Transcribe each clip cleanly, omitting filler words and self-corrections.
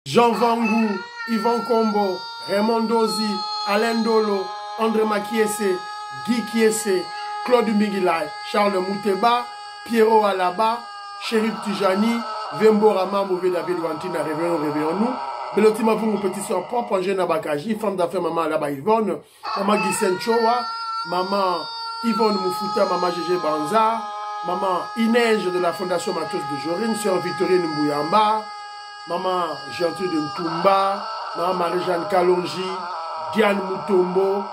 Jean Vangou, Yvan Kombo, Raymond Dozi, Alain Dolo, André Makiese, Guy Kiese, Claude Migilay, Charles Mouteba, Pierrot Alaba, Chérif Tijani, Vembo Rama, Mauvais David Wantina, réveillons-nous. Belotima vous, mon petit soeur propre, Angène Abakaji, femme d'affaires, maman Alaba Yvonne, maman Gissen Chowa, maman Yvonne Moufuta, maman Gégé Banza, maman Inège de la Fondation Matos de Jorine, sœur Victorine Mbouyamba, maman Gertrude Ntumba, maman Marie-Jeanne Kalonji, Diane Moutombo,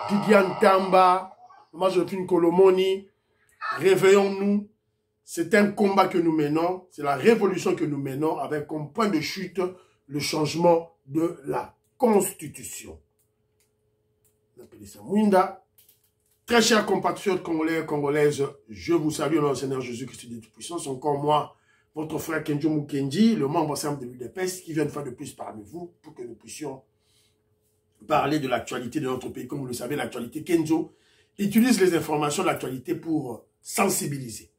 Didiane Tamba, maman Josephine Kolomoni. Réveillons-nous. C'est un combat que nous menons, c'est la révolution que nous menons avec comme point de chute le changement de la Constitution. Très chers compatriotes congolais et congolaises, je vous salue au nom du Seigneur Jésus-Christ de Tout-Puissant. C'est encore moi, votre frère Kenjo Mukendi, le membre simple de l'UDPS, qui vient une fois de plus parmi vous pour que nous puissions parler de l'actualité de notre pays. Comme vous le savez, l'actualité, Kenjo utilise les informations de l'actualité pour sensibiliser,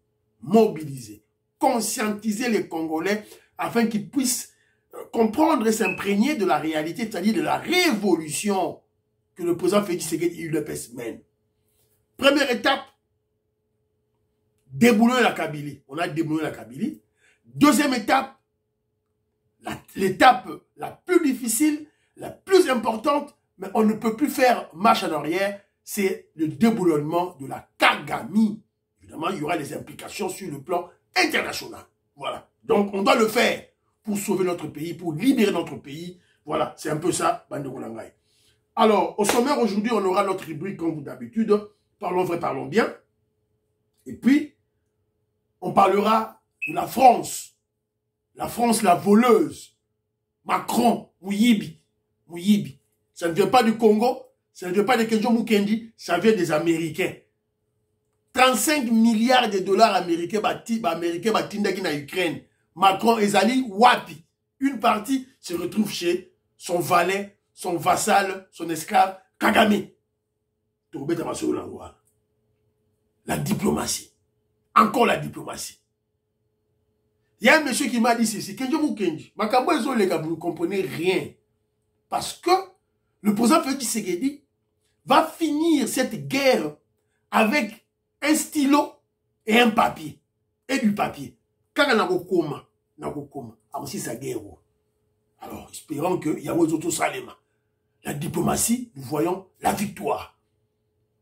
mobiliser, conscientiser les Congolais afin qu'ils puissent comprendre et s'imprégner de la réalité, c'est-à-dire de la révolution que le président Félix Tshisekedi et l'UDPS mènent. Première étape, déboulonner la Kabylie. On a déboulonné la Kabylie. Deuxième étape, l'étape la plus difficile, la plus importante, mais on ne peut plus faire marche en arrière, c'est le déboulonnement de la Kagame. Évidemment, il y aura des implications sur le plan international. Voilà. Donc, on doit le faire pour sauver notre pays, pour libérer notre pays. Voilà, c'est un peu ça, Bande Golangaï. Alors, au sommaire, aujourd'hui, on aura notre rubrique comme d'habitude. Parlons vrai, parlons bien. Et puis, on parlera de la France. La France, la voleuse. Macron, Mouyibi. Mouyibi. Ça ne vient pas du Congo, ça ne vient pas de Kenjo Mukendi, ça vient des Américains. 35 milliards de dollars américains batindaki na Ukraine. Macron ezali wapi. Une partie se retrouve chez son valet, son vassal, son esclave, Kagame. La diplomatie. Encore la diplomatie. Il y a un monsieur qui m'a dit ceci, Kenjo Mukendi, Makambo ezo les gars, vous ne comprenez rien. Parce que le président Félix Tshisekedi va finir cette guerre avec un stylo et un papier. Et du papier. Quand on a Nakokoma, aussi sa guerre. Alors, espérons que Yahweh Zoto Salema. La diplomatie, nous voyons la victoire.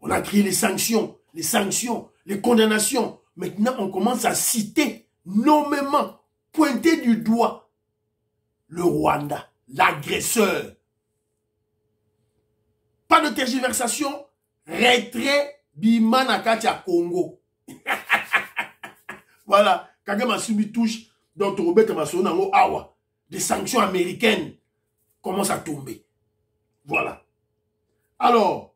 On a créé les sanctions, les condamnations. Maintenant, on commence à citer nommément, pointer du doigt le Rwanda, l'agresseur. Pas de tergiversation, retrait Bimana Katia Congo. Voilà, Kagame a subi touche dans Robert Masonango Awa. Des sanctions américaines commencent à tomber. Voilà. Alors,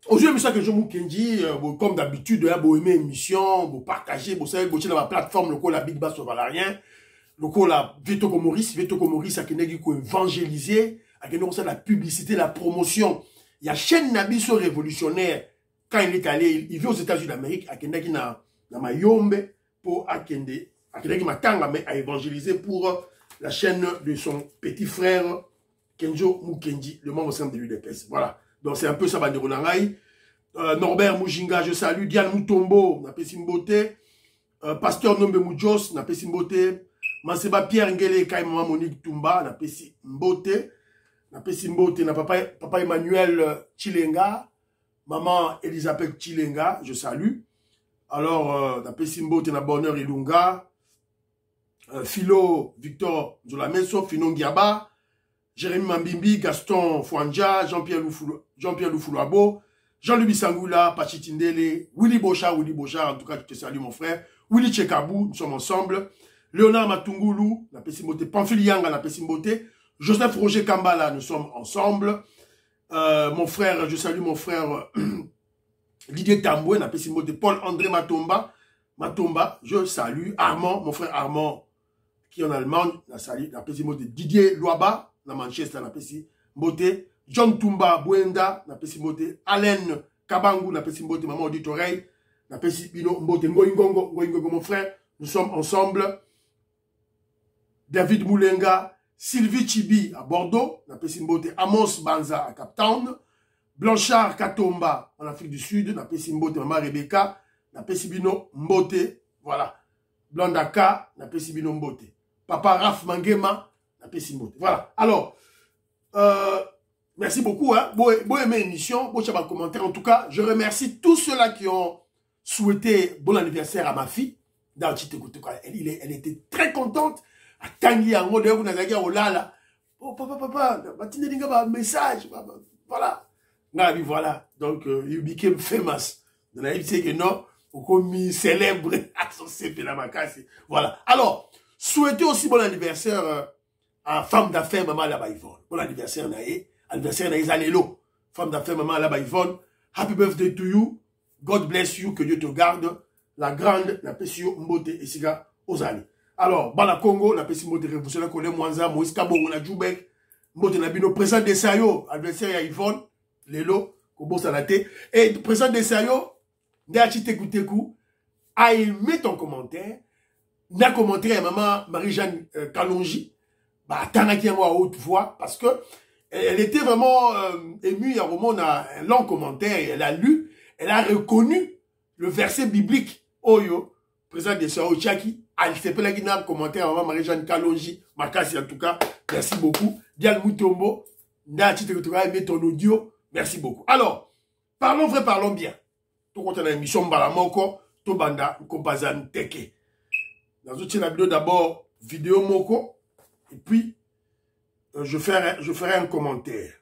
aujourd'hui, je suis Mukendi, comme d'habitude, vous aimez l'émission, vous partagez, vous savez, vous êtes dans ma plateforme, le la Big Bass Valarien, le la Veto Komoris, a évangéliser, a la publicité, la promotion. Il y a chaîne Nabiso révolutionnaire, quand il est allé, il vit aux États-Unis d'Amérique, a Kendaki na Mayombe, pour Akende, a Kendaki Matanga, mais à évangéliser pour la chaîne de son petit frère, Kenjo Mukendi, le membre simple de l'UDPS. Voilà. Donc c'est un peu ça, Bande Golangaï. Norbert Mujinga, je salue. Diane Moutombo, n'a pas simboté. Pasteur Nombe Moudjos, n'a pas simboté. Manseba Pierre Ngele, Kaïma Monique Tumba, n'a pas simboté. N'a pas simboté. N'a papa Emmanuel Chilenga. Maman Elisabeth Chilenga, je salue. Alors, n'a pas simboté, n'a bonheur Ilunga. Philo Victor Zolameso, Finon Giaba. Jérémy Mambimbi, Gaston Fouanja, Jean-Pierre Loufoulouabo, Jean-Louis Sangoula, Pachitindele, Willy Bochard, en tout cas, je te salue mon frère, Willy Tchekabou, nous sommes ensemble, Léonard Matungulu, la Pessimboté, Pamphile Yanga, la Pessimboté, Joseph Roger Kambala, nous sommes ensemble, mon frère, je salue mon frère Didier Tamboué, la Pessimboté, Paul-André Matomba, je salue, Armand, mon frère Armand, qui est en Allemagne, la Pessimboté, Didier Loaba, na Manchester, na pesi mbote, John Tumba Bwenda, na pesi mbote, Alain Kabangu, na pesi mbote, maman Auditoreille, na pesi bino mbote, Ngoingongo, mon frère, nous sommes ensemble. David Moulenga, Sylvie Chibi à Bordeaux, Napesi Mbote, Amos Banza à Cape Town, Blanchard Katomba en Afrique du Sud, Napesi Mbote, Maman Rebecca, Napesi Bino Mbote, voilà. Blandaka, Napesi Bino Mbote. Papa Raf Mangema, Napesi Mbote. Voilà. Alors, merci beaucoup. Hein. Bon aimer l'émission, bon chabal commentaire. En tout cas, je remercie tous ceux-là qui ont souhaité bon anniversaire à ma fille. Elle était très contente. À Tanguy, en mode, vous n'avez pas là. Oh, papa, un message. Voilà. Voilà. Donc, you became famous. On a dit que non, comme célèbre à son CP la macasse. Voilà. Alors, souhaitez aussi bon anniversaire à femme d'affaires, maman là-bas Yvonne. Bon anniversaire, Naé. Anniversaire, Naé Zalélo. Femme d'affaires, maman là-bas Yvonne. Happy birthday to you. God bless you. Que Dieu te garde. La grande, la Pessio Mbote et Siga Ozali. Alors, Bala Congo, la Pessi Mbote révolutionnaire, Kole Mwanza, Moïse Kabo, on a Djoubek, Mbote Nabino, président de Sayo, adversaire à Yvonne, Lelo, Kobo Salate, et président de Sayo, Ndachi Teku, a aimé ton commentaire, n'a commenté à maman Marie-Jeanne Kalonji, bah, Tanaki à haute voix, parce que elle était vraiment émue, il y a un long commentaire, et elle a lu, elle a reconnu le verset biblique, Oyo, président de Sao Chaki, elle s'est fait un commentaire à Marie-Jeanne Kalonji, Makasi en tout cas, merci beaucoup. Dial Moutombo, Ndachi Tekotoka, aimé ton audio, merci beaucoup. Alors, parlons vrai, parlons bien. Tout compte dans l'émission Mbalamoko, Tobanda, Kompazan Teke. Dans une vidéo d'abord, vidéo Moko, et puis, je ferai un commentaire.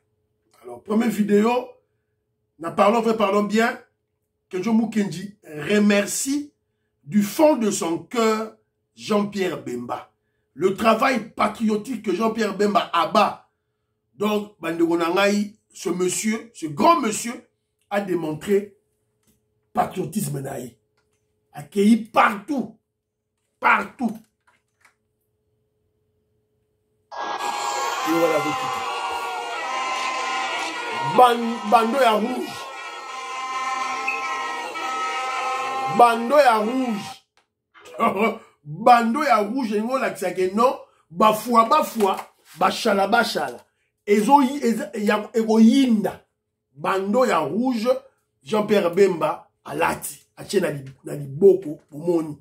Alors, première vidéo, parlons vrai, parlons bien, que Jomo Kenji remercie du fond de son cœur Jean-Pierre Bemba. Le travail patriotique que Jean-Pierre Bemba abat. Donc, Bandegonangaï, ce monsieur, ce grand monsieur, a démontré patriotisme naï. Accueilli partout. Partout. Et voilà, Bando ya rouge. Bando ya rouge. Bando ya rouge, ngo la kisake non, bafua, bashala. Ezo yinda. Bando ya rouge, Jean-Pierre Bemba, alati, atie na liboko, umoni.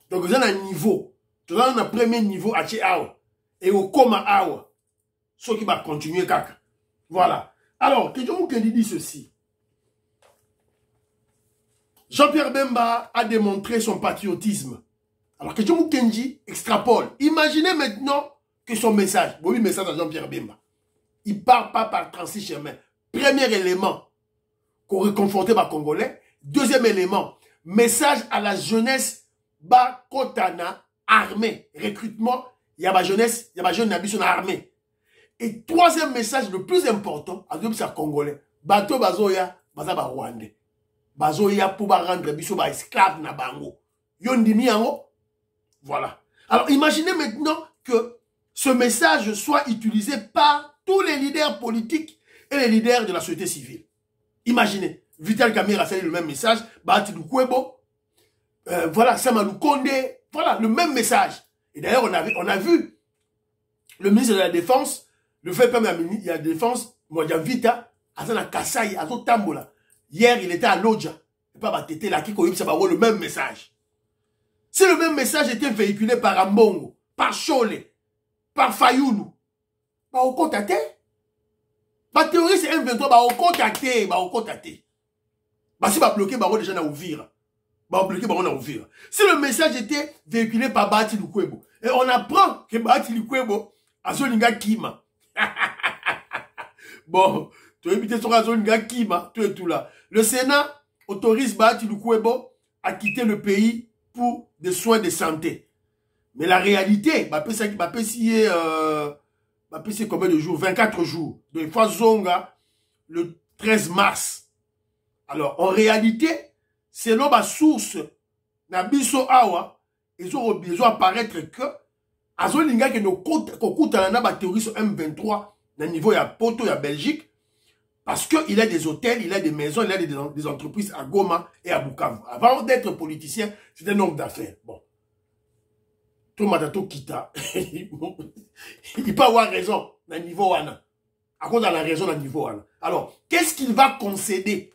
Donc, vous avez un niveau. Vous avez un premier niveau, atie awa. Et au coma awa. Ce qui va continuer, kaka. Voilà. Alors, que je dit ceci. Jean-Pierre Bemba a démontré son patriotisme. Alors que Djoumou Kenji extrapole. Imaginez maintenant que son message, bon, oui, message à Jean-Pierre Bemba, il ne part pas par 36 chemins. Premier élément, qu'on réconforte les Congolais. Deuxième élément, message à la jeunesse, Bakotana, armée, recrutement, il y a ma jeunesse, il y a ma jeune nation armée. Et troisième message, le plus important, à deux Congolais, Bato Bazoya, Bazaba Rwandais. Bazoya pour rendre biso ba esclave na bango. Yondimi yango. Voilà. Alors imaginez maintenant que ce message soit utilisé par tous les leaders politiques et les leaders de la société civile. Imaginez. Vital Kamerhe a fait le même message. Bahati Lukwebo. Voilà, Samalou Kondé. Voilà, le même message. Et d'ailleurs, on a vu le ministre de la Défense, le fait premier ministre de la Défense, Modia Vita, Azana Kasai, Azo Tambola. Hier, il était à Lodja. Et pas Batete, là, qui connaît le même message. Si le même message était véhiculé par Ambongo, par Chole, par Fayoulou, bah, au contacté. Bah, théorie, c'est M23, bah, au contacté, bah, au contacté. Bah, si, bah, bloqué, bah, on déjà, na ouvrir. Bah, bloqué, bah, on a ouvrir. Si le message était véhiculé par Bahati Lukwebo, et on apprend que Bahati Lukwebo a Zolinga Kima. Bon, tu as évité son Zolinga Kima, tout et tout là. Le Sénat autorise Bahati Lukwebo à quitter le pays pour des soins de santé. Mais la réalité, c'est combien de jours? 24 jours. Donc, il faut Zonga le 13 mars. Alors, en réalité, selon ma source, Nabiso Awa, ils ont besoin apparaître que, Azolinga que nos comptes à la théorie sur M23, au niveau de Poto, de Belgique, parce qu'il a des hôtels, il a des maisons, il a des entreprises à Goma et à Bukavu. Avant d'être politicien, c'est un homme d'affaires. Bon. tout matato kita. Il peut avoir raison dans le niveau wana. À cause de la raison dans le niveau wana. Alors, qu'est-ce qu'il va concéder?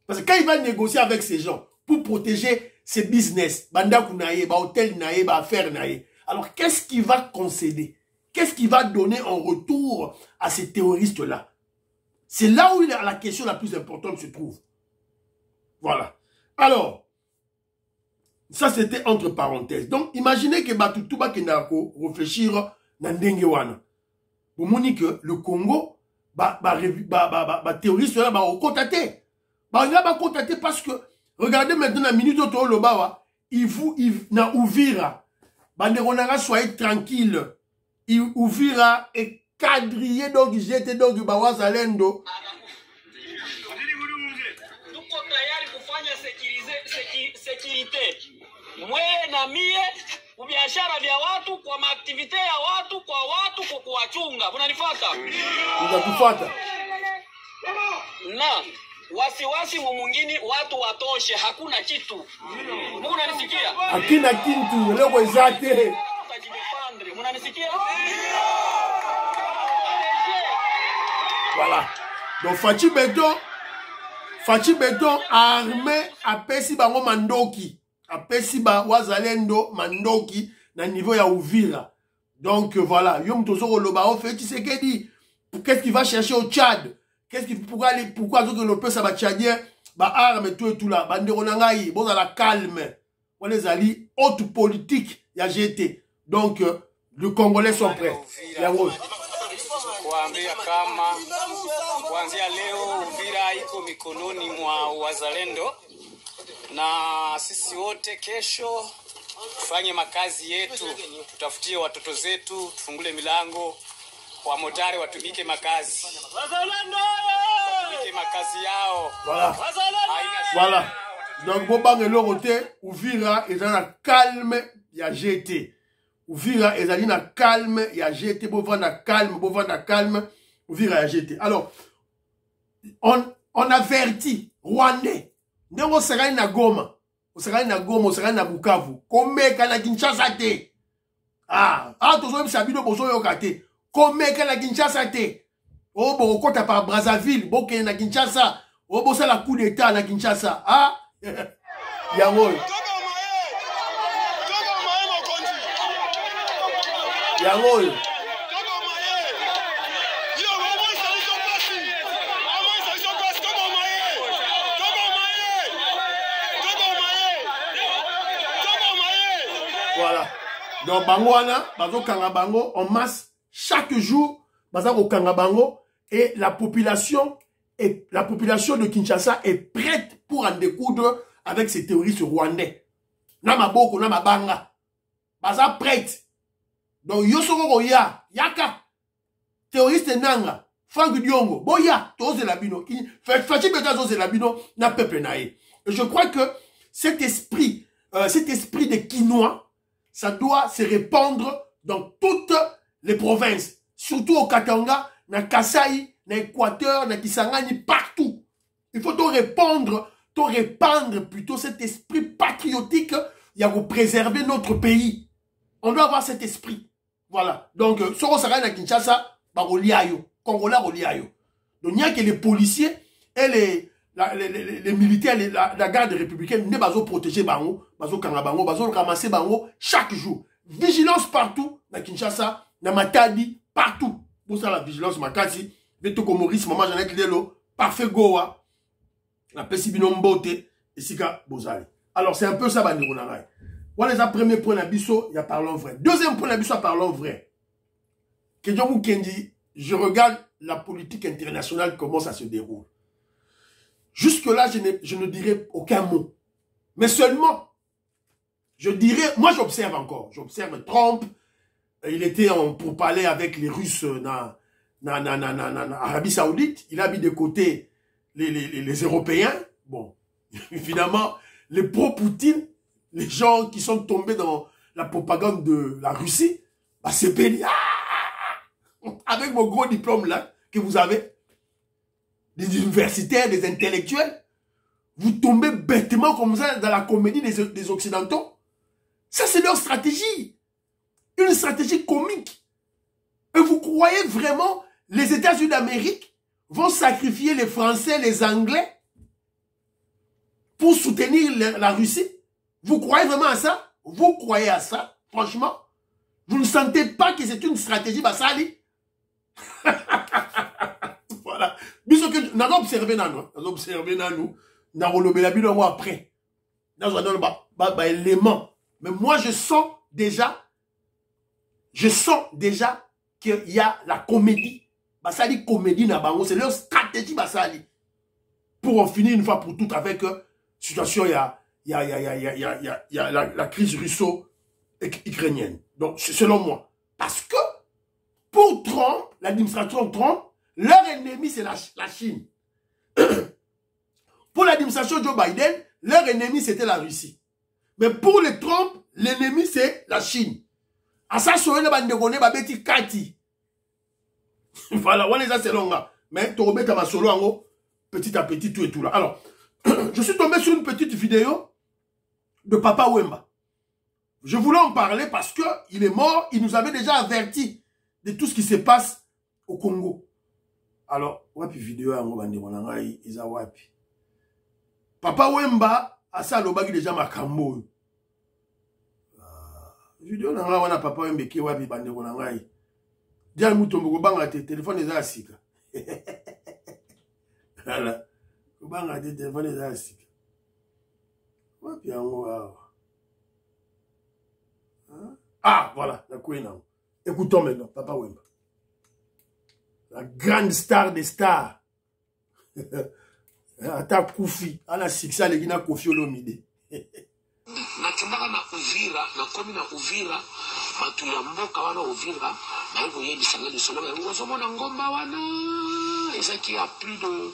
Parce que quand il va négocier avec ces gens pour protéger ses business, banda kunaye, ba hôtel naye, ba affaire naye. Alors, qu'est-ce qu'il va concéder? Qu'est-ce qu'il va donner en retour à ces terroristes-là? C'est là où la question la plus importante se trouve. Voilà. Alors, ça c'était entre parenthèses. Donc, imaginez que Batoutuba Kendako réfléchir dans Dengewana. Vous montrez que le Congo, terroriste là, au contaté. Il va contater parce que, regardez maintenant la minute de Tolobawa, il na ouvira. Banderonara, soyez tranquille. Il ouvira et quadriller donc jete donc Bawazalendo. Tuko tayari kufanya sécurité. Mwe na mie biashara vya watu kwa maaktivite ya watu kwa kuwachunga. Unanifuata? Unatufuata. Na wasiwasi mwingine watu watoshe, hakuna kitu. Mungu unanisikia? Hakuna kitu leo exacte. Unanisikia? Voilà. Donc Fachi Beton armé à Pesi Bango Mandoki. À Pesi Ba Wazalendo Mandoki na niveau ya Ouvira. Donc voilà, Yom Tozoro Lobao fait Tshisekedi. Qu'est-ce qu'il va chercher au Tchad? Pourquoi le peuple ça va tchadien? Bah arme tout et tout là. Banderonangaï, bon à la calme. On les alliés haute politique, il y a GT. Donc les Congolais sont prêts. Kuambia kama kuanzia leo Uvira iko mikononi mwa wazalendo, na sisi wote kesho tufanye makazi yetu, tutafutie watoto zetu, tufungule milango, wa motari watumike makazi. Wazalendo watumike makazi yao. Voilà. Voilà. Donc Bobang Lorote, Uvira est dans la calme, il y a GT. Ouvira ezali na calme, il y a GT, Bovanda calme, Ouvira ya GT. Alors, on avertit Rwandais. Ndenge osakani na Goma, osakani na Bukavu, komeka na Kinshasa te. Tozo sabino bozo yoka te. Komeka na Kinshasa te. Bo kota par Brazzaville, boke na Kinshasa, bosa la coup d'état na Kinshasa. Yango. Yango. Voilà. Donc Bangwana, Bazo Kangabango en masse chaque jour, Bazo Kangabango et la population de Kinshasa est prête pour en découdre avec ces terroristes rwandais. Namaboko, Namabanga. Bazo prête. Donc Yosoro Yaka, terroriste Nanga, Franck Diongo, Boya, Toze Labino, Fachi Beta Toze Labino, n'a peuple naïe. Et je crois que cet esprit de Quinois, ça doit se répandre dans toutes les provinces, surtout au Katanga, na Kasai, na Équateur, na Kisangani, partout. Il faut répandre plutôt cet esprit patriotique, il y a pour préserver notre pays. On doit avoir cet esprit. Voilà. Donc, Soro Sarai na Kinshasa, Baroliayo, Congolais Roliayo. Donc, il n'y a que les policiers et les militaires, la garde républicaine, ne bazo protéger Bango, bazo Kangabango, bazo ramasser Bango chaque jour. Vigilance partout, na Kinshasa, na Matadi, partout. Pour ça, la vigilance, Makasi, Veto Komoris, Maman Jeannette Lelo, Parfait Goa, la Pessibino Mbote, et Sika Bozali. Alors, c'est un peu ça, Bandironangai. Voilà les premiers points d'Abisso, il y a parlons vrai. Deuxième point d'Abisso, parlons vrai. Kedjongou Kendi, je regarde la politique internationale, comment ça se déroule. Jusque-là, je ne dirais aucun mot. Mais seulement, je dirais, moi j'observe encore. J'observe Trump, il était pour parler avec les Russes en Arabie Saoudite. Il a mis de côté les Européens. Bon, évidemment, les pro-Poutine, les gens qui sont tombés dans la propagande de la Russie, bah c'est béni. Avec vos gros diplômes là, que vous avez, des universitaires, des intellectuels, vous tombez bêtement comme ça dans la comédie des Occidentaux. Ça, c'est leur stratégie. Une stratégie comique. Et vous croyez vraiment les États-Unis d'Amérique vont sacrifier les Français, les Anglais pour soutenir la Russie? Vous croyez vraiment à ça? Vous croyez à ça? Franchement? Vous ne sentez pas que c'est une stratégie Bassali? Voilà. Bisous que nous avons observé dans nous. Nous avons observé dans nous. Nous avons observé après. Nous avons donné des éléments. Mais moi, je sens déjà qu'il y a la comédie. Bassali comédie na bango. C'est leur stratégie Bassali. Pour en finir une fois pour toutes avec situation, il y a la crise russo-ukrainienne. Donc, selon moi. Parce que, pour Trump, l'administration Trump, leur ennemi, c'est la Chine. Pour l'administration Joe Biden, leur ennemi, c'était la Russie. Mais pour les Trump, l'ennemi, c'est la Chine. À ça, sur le bandegone, babeti kati. Voilà, on les a selon là. Mais, tu remets ta solo en haut, petit à petit, tout et tout là. Alors, je suis tombé sur une petite vidéo de Papa Wemba. Je voulais en parler parce que il est mort, il nous avait déjà averti de tout ce qui se passe au Congo. Alors, wapi vidéo en haut, bandegone, ils ont wapi. Papa Wemba, à ça, l'obagi déjà makambo. Vidéo nanga wana Papa Wemba qui wapi bandegone. Dia mutombo banga te téléphone eza asika. Voilà. Banga te téléphone eza asika. Wapi yango awa. Ah, voilà, la Queen. Écoutons maintenant, Papa Wemba. La grande star des stars. Ata Koufi, ala siksa legina Kofi Olomide. Natembaka na Uvira, na komi na Uvira, batu ya mboka wana Uvira, na ngo yebisanga lisolo ba ngozomona ngomba wana, ezaki à plus de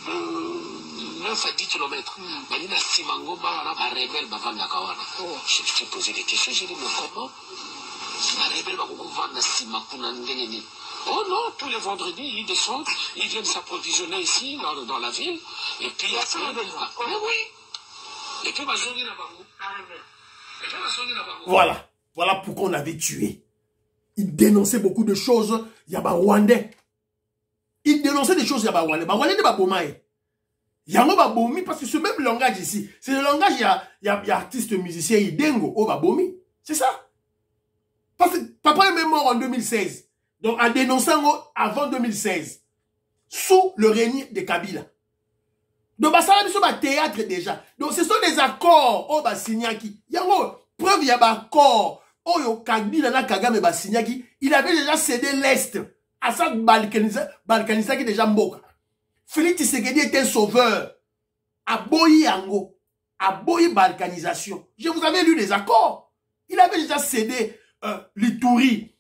9 à 10 km. Bali na sima ngomba wana ba rebelle bavanda kawana. Je me suis posé des questions, j'ai dit mais comment ba rebelle ba kuvanda sima kuna ndenge. Oh non, tous les vendredis, ils descendent, ils viennent s'approvisionner ici, dans la ville, et puis mais oui. Et puis, voilà. Voilà pourquoi on avait tué. Il dénonçait beaucoup de choses. Il y a des Rwandais. Il dénonçait des choses. Il y a des Rwandais. Les Rwandais, il y a des Babomi. Parce que ce même langage ici, c'est le langage, il y a artistes, musiciens, Idengo, oh Babomi. C'est ça. Parce que papa est même mort en 2016. Donc, en dénonçant avant 2016. Sous le règne de Kabila. Donc, ça va théâtre déjà. Donc, ce sont des accords. Oh, signaki. Yango, preuve, il y a des accords. Oh, yo, Kabila, na Kagame, signaki. Il avait déjà cédé l'Est. À ça, Balkanisa qui est déjà mboka. Félix Tshisekedi était un sauveur. À Boyi Yango. À Boyi Balkanisation. Je vous avais lu les accords. Il avait déjà cédé l'Ituri,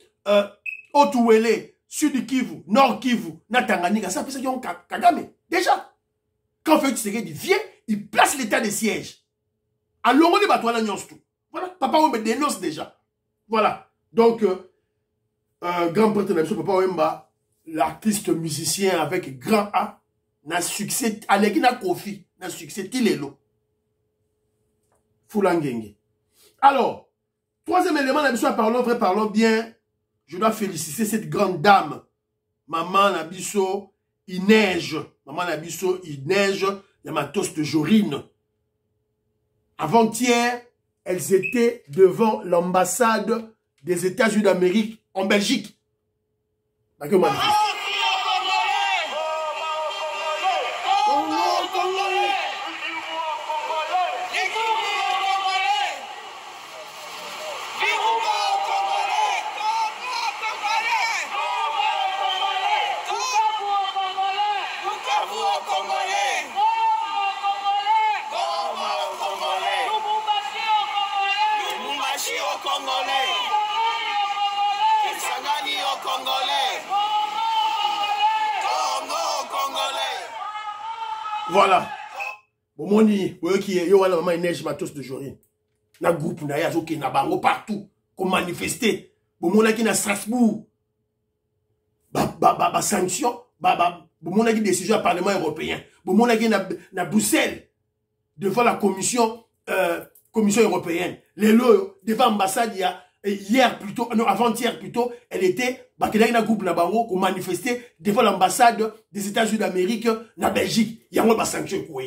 Otuwele, Sud Kivu, Nord Kivu, Natanganika. Ça fait ça qu'ils Kagame. Déjà. Quand Félix Tshisekedi vient, il place l'état de siège. Alors, on est tout. Voilà, Papa Wemba dénonce déjà. Voilà. Donc, grand prêtre de Papa Wemba, l'artiste musicien avec grand A, n'a succès, Alekina Kofi, n'a succès, Tilelo. Foulangenge. Alors, troisième élément, parlons bien. Je dois féliciter cette grande dame, Maman Nabiso, il neige. Maman Nabiso, il neige. Il y a ma toast de Jorine. Avant-hier, elles étaient devant l'ambassade des États-Unis d'Amérique en Belgique. Voilà. Bon, mon dit, qui est, yo, la maman, il neige ma toast de Jorine. Na groupe, na yazo, qui na bango partout. Qu'on manifester. Bon, mon qui na Strasbourg. Sanction. Bon, mon qui décision au Parlement européen. Bon, mon qui na Bruxelles. Devant la commission européenne. Les lots, devant l'ambassade, il y a hier plutôt, non, avant-hier plutôt, elle était, Bakelina groupe Nabango, qui manifestait devant l'ambassade des États-Unis d'Amérique, na Belgique. Il y a un sanction quoi.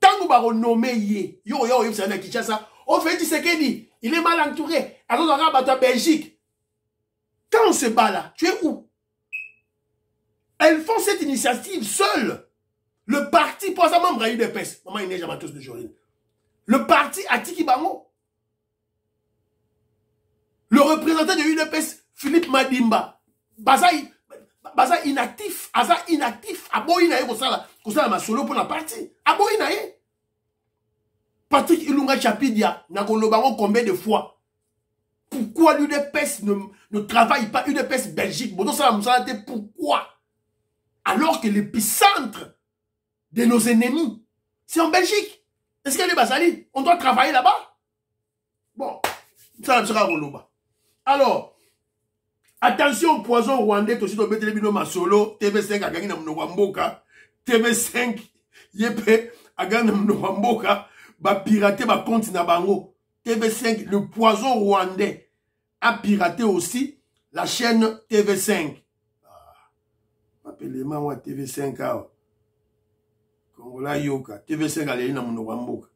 Tant que vous nommé yo, vous savez, Kinshasa, on fait Tshisekedi, il est mal entouré. Alors, on va battre Belgique. Quand on se bat là, tu es où? Elles font cette initiative seules. Le parti, pour ça, membre a eu des pestes. Maman, il n'est jamais tous de Jorine. Le parti Atiki Bango. Le représentant de l'UDPS, Philippe Madimba, Baza inactif, Aza inactif, Aboïnaye, comme ça, ma solo pour la partie. Aboïnaye. Patrick Ilunga Chapidia, n'a qu'on combien de fois? Pourquoi l'UDPS ne travaille pas, l'UDPS Belgique? Bon, ça, pourquoi? Alors que l'épicentre de nos ennemis, c'est en Belgique. Est-ce qu'elle est Basali? On doit travailler là-bas? Bon, ça sera Roloba. Alors, attention au poison rwandais, aussi dans Betelebino Masolo, TV5 a gagné dans Mnowamboka, TV5, Yepe a gagné dans Mnowamboka, va pirater ma compte na bango. TV5, le poison rwandais, a piraté aussi la chaîne TV5. Appelez-moi moi TV5. Kongola Yoka, TV5 a gagné dans Mnowamboka.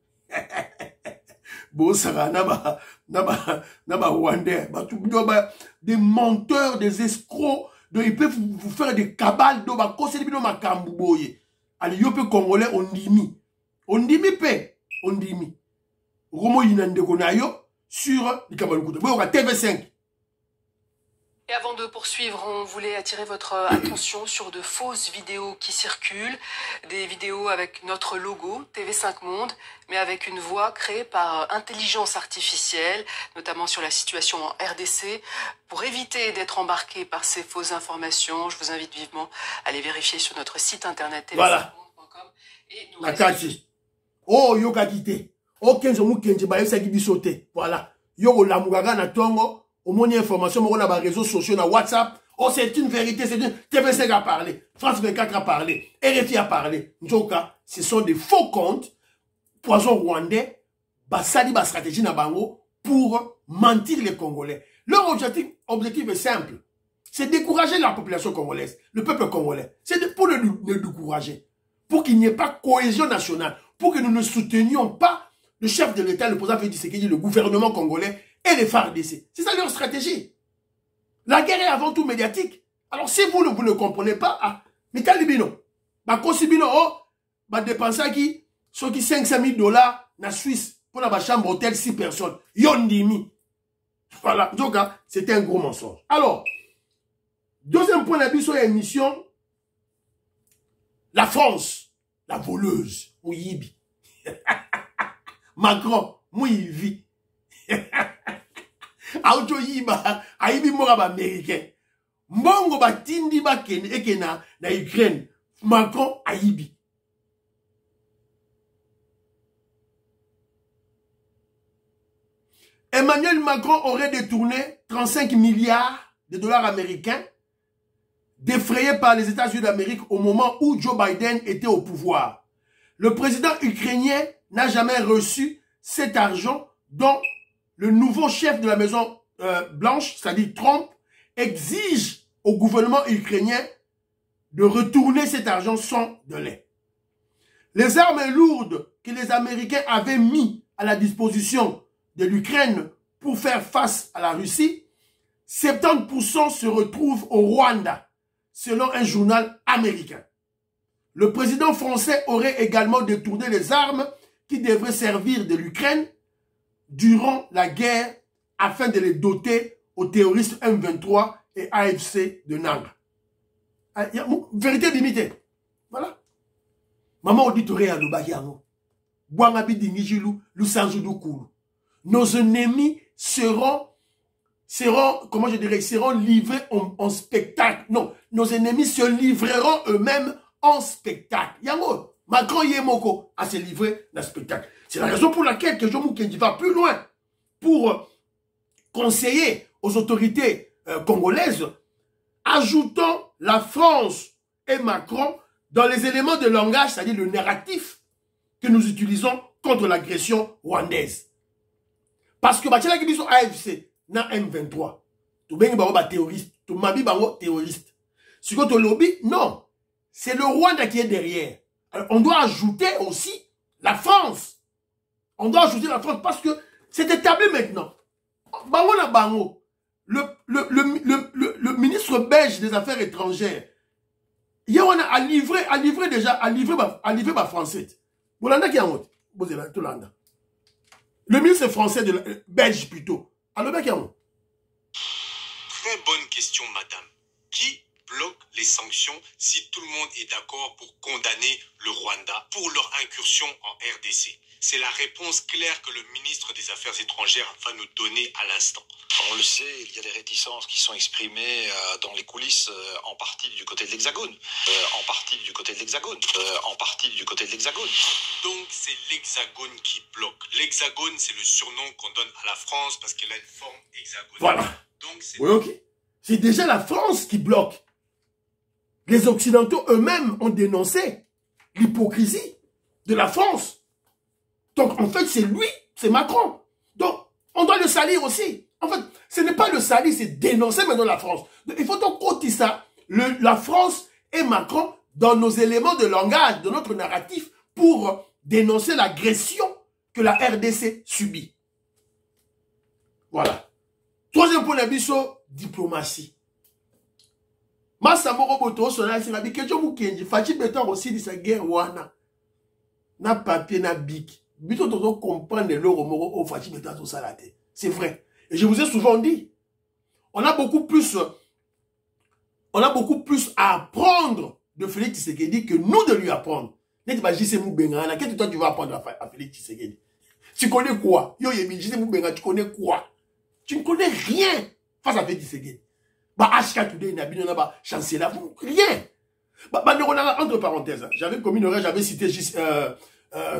Bon, ça va, naba Rwandais, des menteurs, des escrocs, ils peuvent vous faire des cabales, allez, yo pe Congolais, on dimi pe, on dimi. Romo Yinande Konayo sur le Kabalukuta. Bon, TV5. Et avant de poursuivre, on voulait attirer votre attention sur de fausses vidéos qui circulent, des vidéos avec notre logo TV5 Monde, mais avec une voix créée par intelligence artificielle, notamment sur la situation en RDC. Pour éviter d'être embarqué par ces fausses informations, je vous invite vivement à aller vérifier sur notre site internet tv5monde.com. Et nous Nakati. Oh, yo kadite. Oh, kenzo mu kenje ba yesa gibisote. Voilà. Yo la mugaga na tongo. Au moins, information, on a des réseaux sociaux, na WhatsApp. Oh, c'est une vérité, c'est une... TV5 a parlé. France 24 a parlé. RFI a parlé. Njoka, ce sont des faux comptes. Poison rwandais. Basali, ba stratégie na bango pour mentir les Congolais. Leur objectif est simple. C'est décourager la population congolaise, le peuple congolais. C'est pour le décourager. Pour qu'il n'y ait pas cohésion nationale. Pour que nous ne soutenions pas le chef de l'État, le président Félix Tshisekedi, le gouvernement congolais, et les FARDC. C'est ça leur stratégie. La guerre est avant tout médiatique. Alors si vous ne comprenez pas, ah, mais talibino, bah kosibino, oh, bah dépenser qui, ceux qui $500 000 na Suisse pour la chambre hôtel 6 personnes, yondimi. Voilà, donc c'était un gros mensonge. Alors, deuxième point d'abus sur l'émission, la France, la voleuse, Mouyibi. Macron, Mouyibi. Auto yiba aibi mora ba américain mbongo batindi ba ekena na Ukraine Macron aibi. Emmanuel Macron aurait détourné 35 milliards de dollars américains défrayés par les États-Unis d'Amérique au moment où Joe Biden était au pouvoir. Le président ukrainien n'a jamais reçu cet argent dont le nouveau chef de la Maison Blanche, c'est-à-dire Trump, exige au gouvernement ukrainien de retourner cet argent sans délai. Les armes lourdes que les Américains avaient mis à la disposition de l'Ukraine pour faire face à la Russie, 70% se retrouvent au Rwanda, selon un journal américain. Le président français aurait également détourné les armes qui devraient servir de l'Ukraine durant la guerre afin de les doter aux terroristes M23 et AFC de Nanga. Vérité limitée. Voilà. Maman auditorie à l'Obagiano. Nos ennemis seront, comment je dirais, seront livrés en spectacle. Non, nos ennemis se livreront eux-mêmes en spectacle. Yango, Macron Yemoko a se livré dans le spectacle. C'est la raison pour laquelle que Jomo Kendi va plus loin pour conseiller aux autorités congolaises, ajoutant la France et Macron dans les éléments de langage, c'est-à-dire le narratif que nous utilisons contre l'agression rwandaise. Parce que batiala qui biso AFC na M23. Tu bengi bango ba terroriste, tu mabi bango terroriste. Si tu as lobby, non. C'est le Rwanda qui est derrière. Alors, on doit ajouter aussi la France. On doit ajouter la France parce que c'est établi maintenant. Bango na bango. Le ministre belge des Affaires étrangères, il a livré ma français. Le ministre français belge plutôt. Alors, très bonne question, madame. Qui bloque les sanctions si tout le monde est d'accord pour condamner le Rwanda pour leur incursion en RDC? C'est la réponse claire que le ministre des Affaires étrangères va nous donner à l'instant. On le sait, il y a des réticences qui sont exprimées dans les coulisses, en partie du côté de l'Hexagone. Donc c'est l'Hexagone qui bloque. L'Hexagone, c'est le surnom qu'on donne à la France parce qu'elle a une forme hexagonale. Voilà. Donc c'est... Oui, ok. C'est déjà la France qui bloque. Les Occidentaux eux-mêmes ont dénoncé l'hypocrisie de la France. Donc, en fait, c'est lui, c'est Macron. Donc, on doit le salir aussi. En fait, ce n'est pas le salir, c'est dénoncer maintenant la France. Donc, il faut donc côté ça, la France et Macron dans nos éléments de langage, de notre narratif, pour dénoncer l'agression que la RDC subit. Voilà. Troisième point d'abisso, diplomatie. Masamoro Boto, son ancien habit, que je vous kenji, Fachi Beton aussi de sa guerre, wana. Na papier, na bic. Bito Toto comprendre l'euro moro au Fachi Beton au salate. C'est vrai. Et je vous ai souvent dit, on a beaucoup plus à apprendre de Félix Tshisekedi que nous de lui apprendre. Qu'est-ce que toi tu vas apprendre à Félix Tshisekedi? Tu connais quoi? Yo Yemi, tu connais quoi? Tu ne connais rien face à Félix Tshisekedi. Bah, HK Today, n'a pas chancelier, rien. Bah, entre parenthèses, j'avais commis une erreur, j'avais cité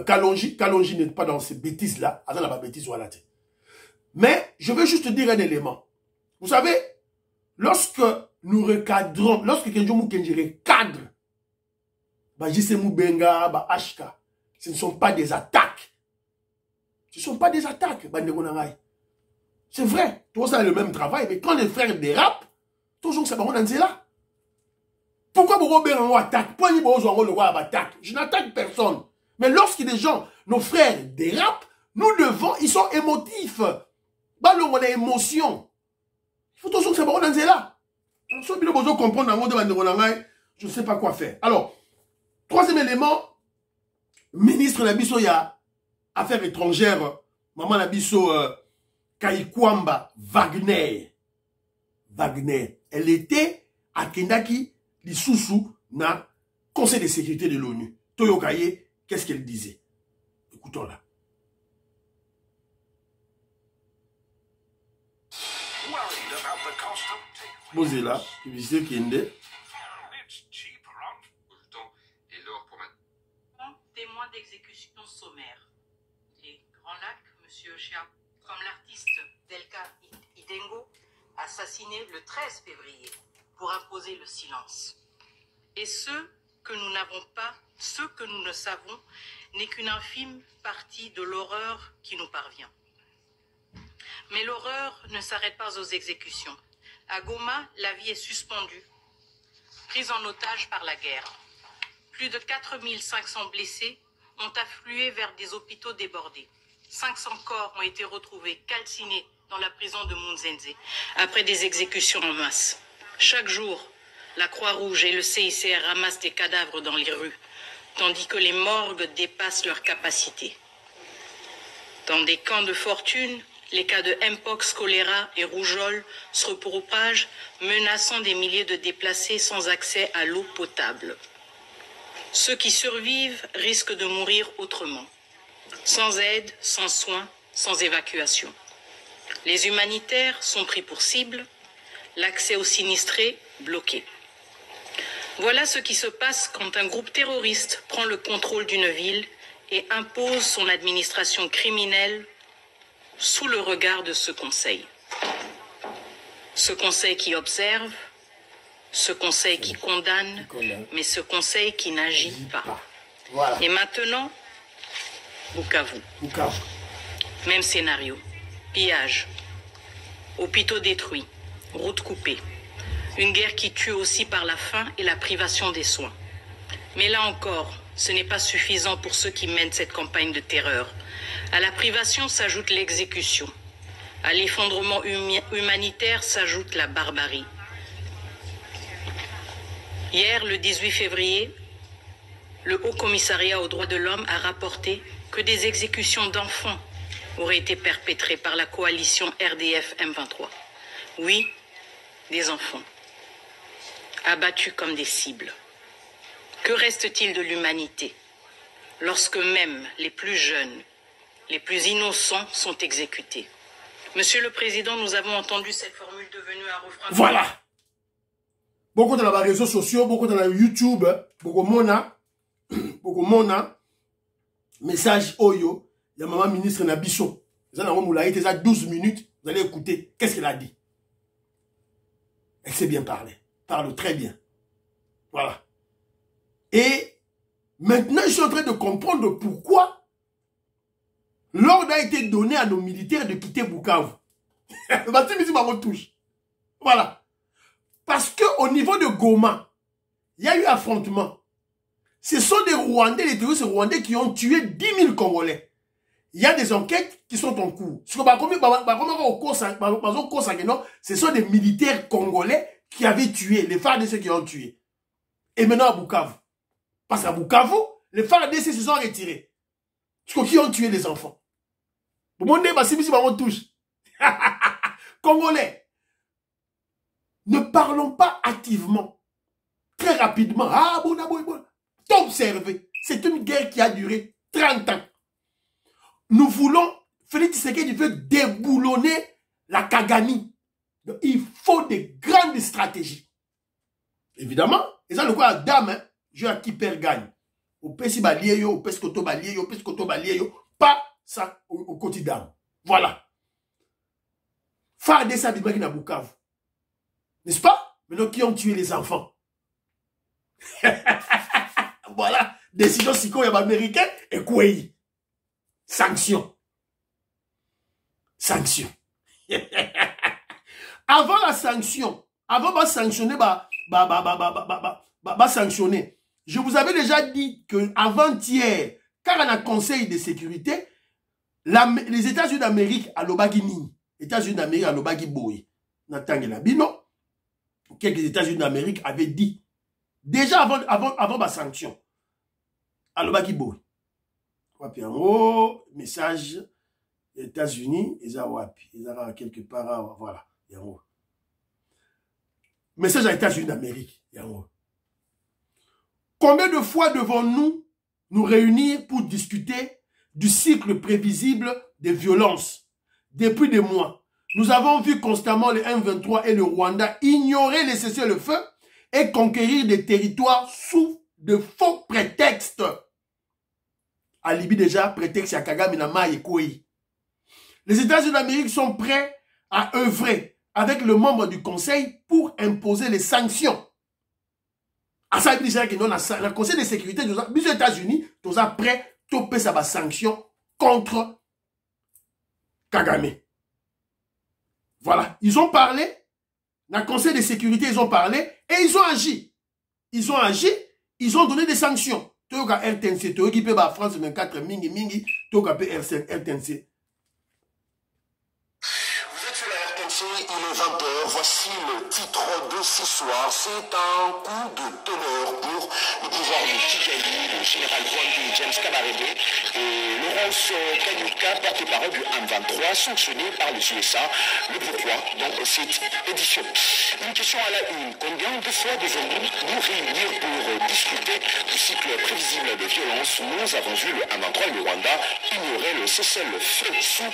Kalonji. Kalonji n'est pas dans ces bêtises-là. Attends, la bêtise, voilà. Mais, je veux juste dire un élément. Vous savez, lorsque nous recadrons, lorsque Kenjo Mukenji recadre, bah, JC Moubenga, bah, HK, ce ne sont pas des attaques. Ce ne sont pas des attaques, bah, c'est vrai, tout ça est le même travail, mais quand les frères dérapent, toujours c'est pas là. Pourquoi vous attaque? Pourquoi vous attaque? Je n'attaque personne. Mais lorsque des gens, nos frères dérapent, nous devons, ils sont émotifs. Bah, on a émotion. Il faut toujours que c'est pas là. Je ne sais pas quoi faire. Alors, troisième élément, ministre Nabiso ya Affaires étrangères, maman Nabiso Kaikwamba Wagner. Elle était à Kendaki, l'Issoussou, na Conseil de sécurité de l'ONU. Toyokaye, qu'est-ce qu'elle disait? Écoutons-la. Bozela, publicité Kende. Témoin d'exécution sommaire. Les Grands Lacs, M. Chia, comme l'artiste Delka Idengo, assassiné le 13 février pour imposer le silence. Et ce que nous n'avons pas, ce que nous ne savons, n'est qu'une infime partie de l'horreur qui nous parvient. Mais l'horreur ne s'arrête pas aux exécutions. À Goma, la vie est suspendue, prise en otage par la guerre. Plus de 4500 blessés ont afflué vers des hôpitaux débordés. 500 corps ont été retrouvés calcinés dans la prison de Munzenze après des exécutions en masse. Chaque jour, la Croix-Rouge et le CICR ramassent des cadavres dans les rues, tandis que les morgues dépassent leur capacité. Dans des camps de fortune, les cas de Mpox, choléra et rougeole se propagent, menaçant des milliers de déplacés sans accès à l'eau potable. Ceux qui survivent risquent de mourir autrement, sans aide, sans soins, sans évacuation. Les humanitaires sont pris pour cible, l'accès aux sinistrés bloqué. Voilà ce qui se passe quand un groupe terroriste prend le contrôle d'une ville et impose son administration criminelle sous le regard de ce conseil. Ce conseil qui observe, ce conseil qui condamne, mais ce conseil qui n'agit pas. Et maintenant, Bukavu. Même scénario. Pillages, hôpitaux détruits, routes coupées. Une guerre qui tue aussi par la faim et la privation des soins. Mais là encore, ce n'est pas suffisant pour ceux qui mènent cette campagne de terreur. À la privation s'ajoute l'exécution. À l'effondrement humanitaire s'ajoute la barbarie. Hier, le 18 février, le Haut Commissariat aux droits de l'homme a rapporté que des exécutions d'enfants auraient été perpétrées par la coalition RDF-M23. Oui, des enfants, abattus comme des cibles. Que reste-t-il de l'humanité lorsque même les plus jeunes, les plus innocents sont exécutés? Monsieur le Président, nous avons entendu cette formule devenue un refrain... Voilà. Beaucoup dans les réseaux sociaux, beaucoup dans YouTube, beaucoup mona, message Oyo, il y a maman ministre Nabiso. Vous avez 12 minutes, vous allez écouter qu'est-ce qu'elle a dit. Elle sait bien parler, parle très bien. Voilà. Et maintenant, je suis en train de comprendre pourquoi l'ordre a été donné à nos militaires de quitter Bukavu. Voilà. Parce qu'au niveau de Goma, il y a eu affrontement. Ce sont des Rwandais, les terroristes rwandais qui ont tué 10 000 Congolais. Il y a des enquêtes qui sont en cours. Ce sont des militaires congolais qui avaient tué, les FARDC qui ont tué. Et maintenant à Bukavu. Parce qu'à Bukavu, les FARDC se sont retirés. Qui ont tué les enfants. Congolais. Ne parlons pas activement. Très rapidement. Ah, bon. Observez. C'est une guerre qui a duré 30 ans. Nous voulons, Félix Tshisekedi veut déboulonner la Kagame. Donc, il faut des grandes stratégies. Évidemment, et ça, le quoi, dame, hein, jeu à qui perd gagne. Au Pessi Balieyo, au Pescoto Balieyo, au Pescoto Balieyo, pas ça au quotidien. Voilà. FARDC a dit na Bukavu. N'est-ce pas? Maintenant, qui ont tué les enfants? Voilà. Décision psycho américaine et quoi? Sanction. Sanction. Avant la sanction, avant de sanctionner, sanctionner. Je vous avais déjà dit que avant-hier, car on a conseil de sécurité, les États-Unis d'Amérique à l'Obagini, États-Unis d'Amérique à l'Obagi Boy, Natangela quelques États-Unis d'Amérique avaient dit, déjà avant la sanction, à l'Obagi Boy. Message des États-Unis, ils ont quelque part, voilà. Message à États-Unis d'Amérique. Combien de fois devons-nous nous réunir pour discuter du cycle prévisible des violences? Depuis des mois, nous avons vu constamment le M23 et le Rwanda ignorer les cessez-le-feu et conquérir des territoires sous de faux prétextes. À Libye déjà, prétexte à Kagame et Koué. Les États-Unis d'Amérique sont prêts à œuvrer avec le membre du Conseil pour imposer les sanctions. À ça, le Conseil de sécurité des États-Unis, tous prêts à toper sa sanction contre Kagame. Voilà. Ils ont parlé, dans le Conseil de sécurité, ils ont parlé et ils ont agi. Ils ont agi, ils ont donné des sanctions. Toka RTNC, Toka France 24, Mingi, Toka RTNC. Il est 20h, voici le titre de ce soir. C'est un coup de tonnerre pour le pouvoir de Kigali, le général Rwandi James Kabarebe et Laurence Kanyuka, porte-parole du M23, sanctionné par les USA. Le pourquoi dans cette édition. Une question à la une. Combien de fois devons-nous nous réunir pour discuter du cycle prévisible de violence? Nous avons vu le M23 et le Rwanda ignorer le cessez-le-feu sous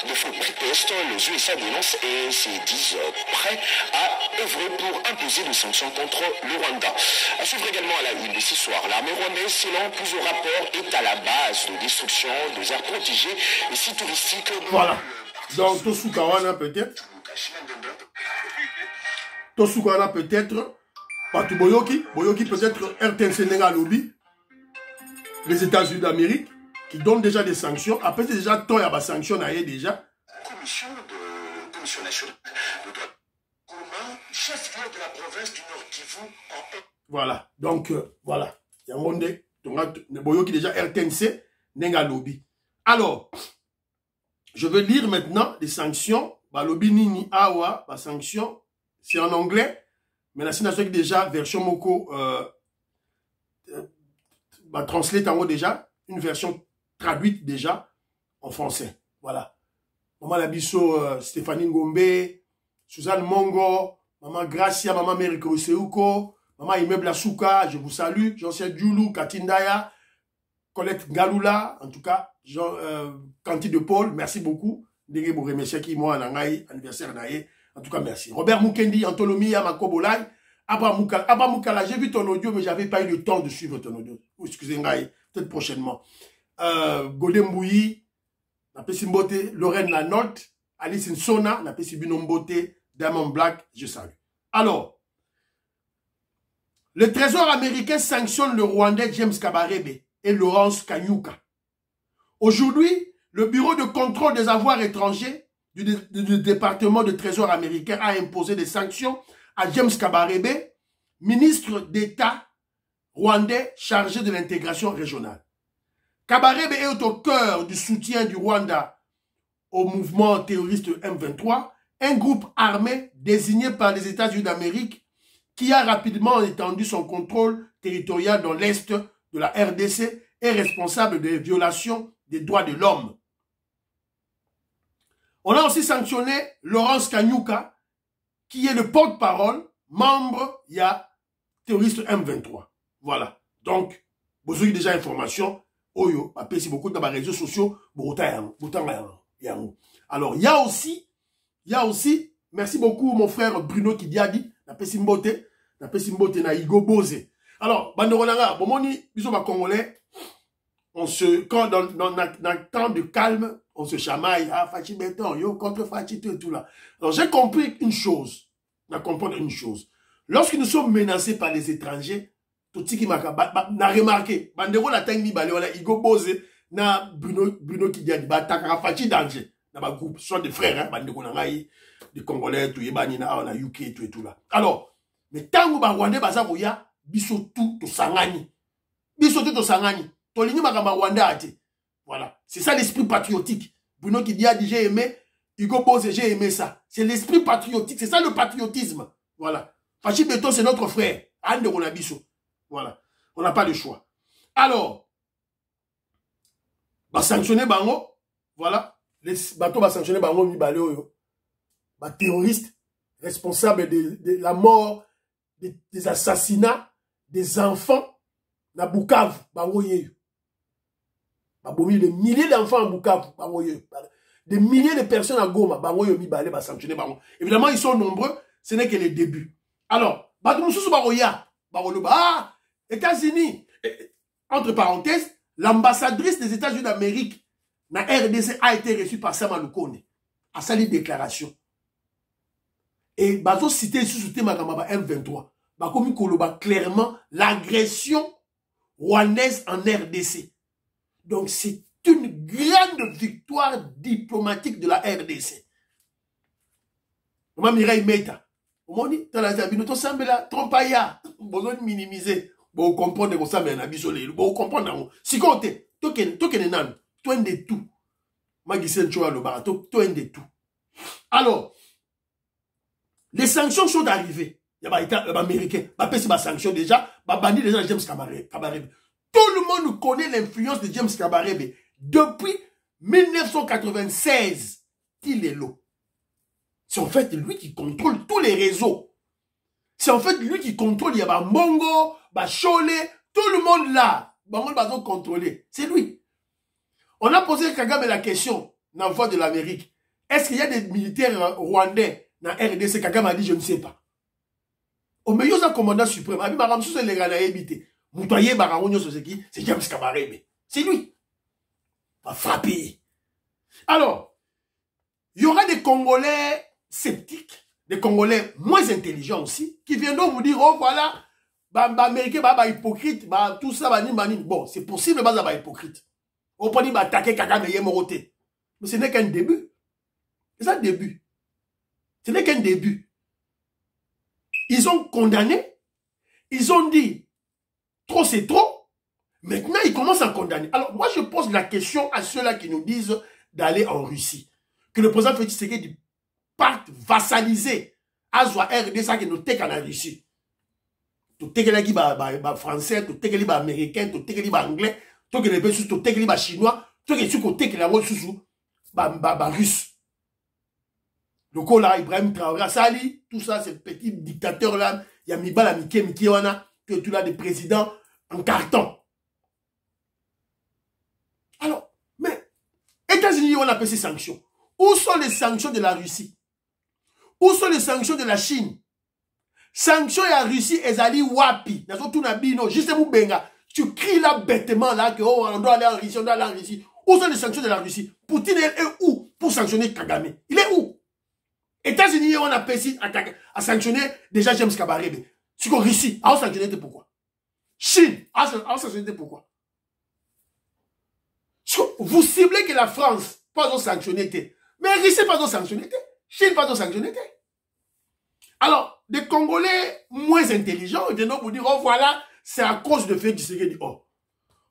de faux prétextes. Les USA dénoncent et se disent prêts à œuvrer pour imposer des sanctions contre le Rwanda. À suivre également à la une de ce soir, l'armée rwandaise, selon plusieurs rapports, est à la base de destruction des aires protégées et sites touristiques. Voilà. Donc, Tosukawana peut-être. Tosukawana peut-être. Patu Boyoki peut-être RTNC Nenga Lobby. Les États-Unis d'Amérique qui donnent déjà des sanctions. Après, c'est déjà toi, il y a des sanctions déjà. mission de mission nationale de droit commun, chef-lieu de la province du Nord Kivu en... Voilà. Donc, voilà. Il y a un monde, qui déjà RTNC, Nenga Lobby. Alors, je vais lire maintenant les sanctions. Lobby Nini Awa, la sanction, c'est en anglais, mais la signation déjà, version Moko, translate en haut déjà, une version traduite déjà en français. Voilà. Maman Labisso, Stéphanie Ngombe, Suzanne Mongo, Maman Gracia, Maman Meriko Seuko, Maman Immeuble Asuka, je vous salue, Jean-Ciel Djoulou, Katindaya, Colette Galula, en tout cas, Canty de Paul, merci beaucoup. Dégé pour remercier qui moi, anniversaire naïe. En tout cas, merci. Robert Mukendi, Antolomi, Yamakobolai, Abba Moukala, j'ai vu ton audio, mais j'avais pas eu le temps de suivre ton audio. Excusez-moi, peut-être prochainement. Godem Bouyi, Napesi Mbote, Lorraine Lanotte, Alice Nsona, Napesi Binombote, Diamond Black, je salue. Alors, le Trésor américain sanctionne le Rwandais James Kabarebe et Laurence Kanyuka. Aujourd'hui, le Bureau de contrôle des avoirs étrangers du département de Trésor américain a imposé des sanctions à James Kabarebe, ministre d'État rwandais chargé de l'intégration régionale. Kabarebe est au cœur du soutien du Rwanda au mouvement terroriste M23, un groupe armé désigné par les États-Unis d'Amérique qui a rapidement étendu son contrôle territorial dans l'Est de la RDC et responsable des violations des droits de l'homme. On a aussi sanctionné Laurence Kanyuka, qui est le porte-parole, membre, il y a terroriste M23. Voilà. Donc, vous avez déjà information. Oyo, apprécie beaucoup dans les réseaux sociaux. Alors, il y a aussi, merci beaucoup mon frère Bruno qui a dit, apprécie Mbote na Igo Bose. Alors, Bandorolanga, bomoni, bisous ma Congolais, quand dans le temps de calme, on se chamaille, ah, Fachi Béton, yo, contre Fachi, tout là. Alors, j'ai compris une chose. Lorsque nous sommes menacés par les étrangers, tout ce qui m'a remarqué, Bandero la tangi bale, Igo Bose, na Bruno qui dit, takara Fachi danger. Dans ma groupe, ce sont des frères, hein, Bandero Nangaï, des Congolais, tout, Yebanina, on a UK, tout et tout là. Alors, mais tant que Rwandais, Bazaboya, biso tout, to sangani. Tolini makamba Rwanda ate. Voilà. C'est ça l'esprit patriotique. Bruno qui dit, j'ai aimé, Igo Bose, j'ai aimé ça. C'est l'esprit patriotique. C'est ça le patriotisme. Voilà. Fachi Beton, c'est notre frère. Ande Ronabiso. Voilà. On n'a pas de choix. Alors, va sanctionner Bango. Voilà. Les bateaux va sanctionner Bango, Mibaleo. Terroriste, responsable de la mort, des assassinats, des enfants, na Bukavu, Bango Yeyo. Des milliers d'enfants à Bukavu, des milliers de personnes à Goma, évidemment, ils sont nombreux, ce n'est que les débuts. Alors, États-Unis, entre parenthèses, l'ambassadrice des États-Unis d'Amérique, la RDC, a été reçue par Sama Lukonde, à sa déclaration. Et Bazo cité sous ce thème M23, Bakomi Koloba clairement l'agression rwandaise en RDC. Donc, c'est une grande victoire diplomatique de la RDC. Maman Mireille Meta. On dit, tu as dit, tu as trompaya. Besoin de minimiser. Vous comprenez que ça m'a abisolé. Vous comprenez. Si vous avez tout, tu as de tout. Magicien Choa le barato, tu as de tout. Alors, les sanctions sont arrivées. Il y a des Américains. Il y a des sanctions déjà. Il y a des gens James Kabarebe. Tout le monde connaît l'influence de James Kabarebe. Depuis 1996, il est là. C'est en fait lui qui contrôle tous les réseaux. C'est en fait lui qui contrôle. Il y a Mongo, Chole, tout le monde là. Bango va contrôler. C'est lui. On a posé Kagame la question dans la voix de l'Amérique. Est-ce qu'il y a des militaires rwandais dans RDC? Kagame a dit je ne sais pas. Au meilleur commandant suprême, c'est James Kabarebe. C'est lui. Va frapper. Alors, il y aura des Congolais sceptiques, des Congolais moins intelligents aussi, qui viendront vous dire, oh voilà, Américain, hypocrite, tout ça, bon, c'est possible, hypocrite. On peut dire, attaquer Kagame Yemorote. Mais ce n'est qu'un début. C'est un début. Ce n'est qu'un début. Ils ont condamné. Ils ont dit, trop c'est trop. Maintenant, ils commencent à condamner. Alors, moi, je pose la question à ceux-là qui nous disent d'aller en Russie. Que le président Félix Tshisekedi parte vassaliser Azwa RDC qui nous tek en Russie. Tout tekeli ba français, tout tekeli ba américain, tout tekeli ba anglais, tout tekeli ba chinois, tout tekeli ba russe. Le coup là, Ibrahim Traoré, Sali, tout ça, ces petits dictateurs là, il y a Mibala, Miki Wana, que tu as des présidents en carton. Alors, mais, États-Unis, on appelle ces sanctions. Où sont les sanctions de la Russie? Où sont les sanctions de la Chine? Sanctions de la Russie, Ezali Wapi. Juste Moubenga. Tu cries là bêtement là que oh, on doit aller en Russie, on doit aller en Russie. Où sont les sanctions de la Russie? Poutine est où pour sanctionner Kagame? Il est où? États-Unis, on a appelé à sanctionner déjà James Kabarebe. C'est qu'en Russie, on sanctionné pourquoi? Chine, on sanctionné pourquoi? Vous ciblez que la France pas sanctionné. Mais Russie pas sanctionné. Chine pas sanctionné. Alors, des Congolais moins intelligents, ils vont vous dire, oh voilà, c'est à cause de Félix Tshisekedi. Oh,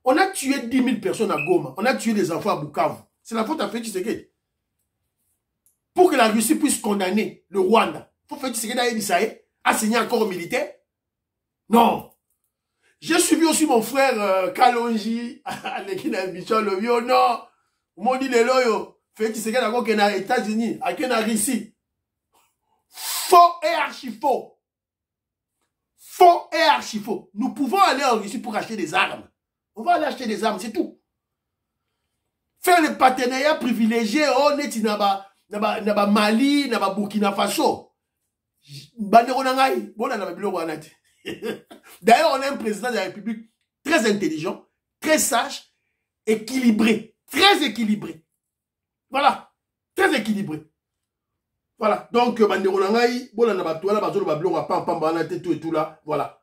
on a tué 10 000 personnes à Goma. On a tué des enfants à Bukavu. C'est la faute à Félix Tshisekedi. Pour que la Russie puisse condamner le Rwanda, il faut Félix Tshisekedi a signé un corps militaire. Non. J'ai suivi aussi mon frère Kalonji, avec une ambition, le vieux, non. On dit les loyaux. Félix Tshisekedi a dit aux États-Unis, à la Russie. Faux et archi-faux. Faux et archi-faux. Nous pouvons aller en Russie pour acheter des armes. On va aller acheter des armes, c'est tout. Faire le partenariat privilégié, on est naba Mali, naba Burkina Faso. D'ailleurs, on a un président de la République très intelligent, très sage, équilibré. Très équilibré. Voilà. Très équilibré. Voilà. Donc, voilà.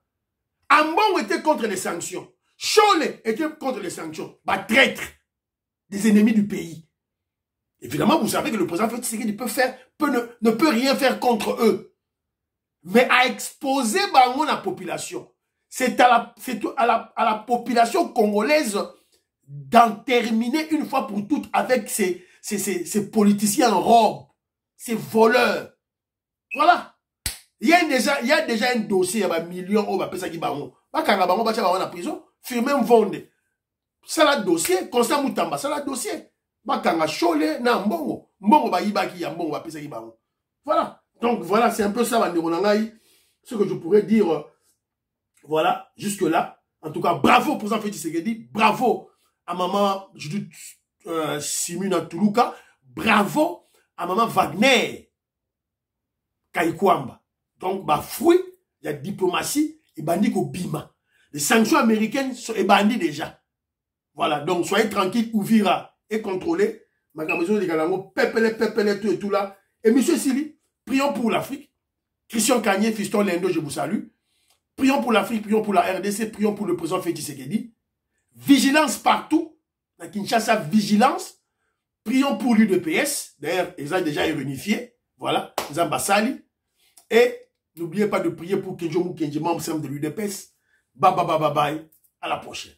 Ambon était contre les sanctions. Cholet était contre les sanctions. Bah, traître des ennemis du pays. Évidemment, vous savez que le président Félix Tshisekedi ne peut rien faire contre eux. Mais à exposer la population, c'est à la population congolaise d'en terminer une fois pour toutes avec ces politiciens en robe, ces voleurs. Voilà. Il y a déjà un dossier, il y a un million de personnes qui sont en prison, firmer un vende. C'est le dossier, Constant Moutamba, c'est le dossier. Bakanga Chole, na mbongo. Mbongo ba yibaki ya mbongo ba pesa kibango. Voilà. Donc voilà, c'est un peu ça, ce que je pourrais dire. Voilà, jusque-là. En tout cas, bravo pour président Félix Tshisekedi. Bravo à maman Judith Simuna Tuluka. Bravo à maman Wagner Kaikwamba. Donc, bah, fruit, il y a diplomatie et bandit au Bima. Les sanctions américaines sont bandits déjà. Voilà, donc soyez tranquille, Ouvira est contrôlé. Ma maison de Galango, pépele, tout et tout là. Et monsieur Sili, prions pour l'Afrique. Christian Kanye, Fiston Lendo, je vous salue. Prions pour l'Afrique, prions pour la RDC, prions pour le président Félix Tshisekedi. Vigilance partout. La Kinshasa, vigilance. Prions pour l'UDPS. D'ailleurs, ils ont déjà réunifié. Voilà, Zambassali. Et n'oubliez pas de prier pour Kenjomu Kenji, membre de l'UDPS. Bye bye bye bye bye. À la prochaine.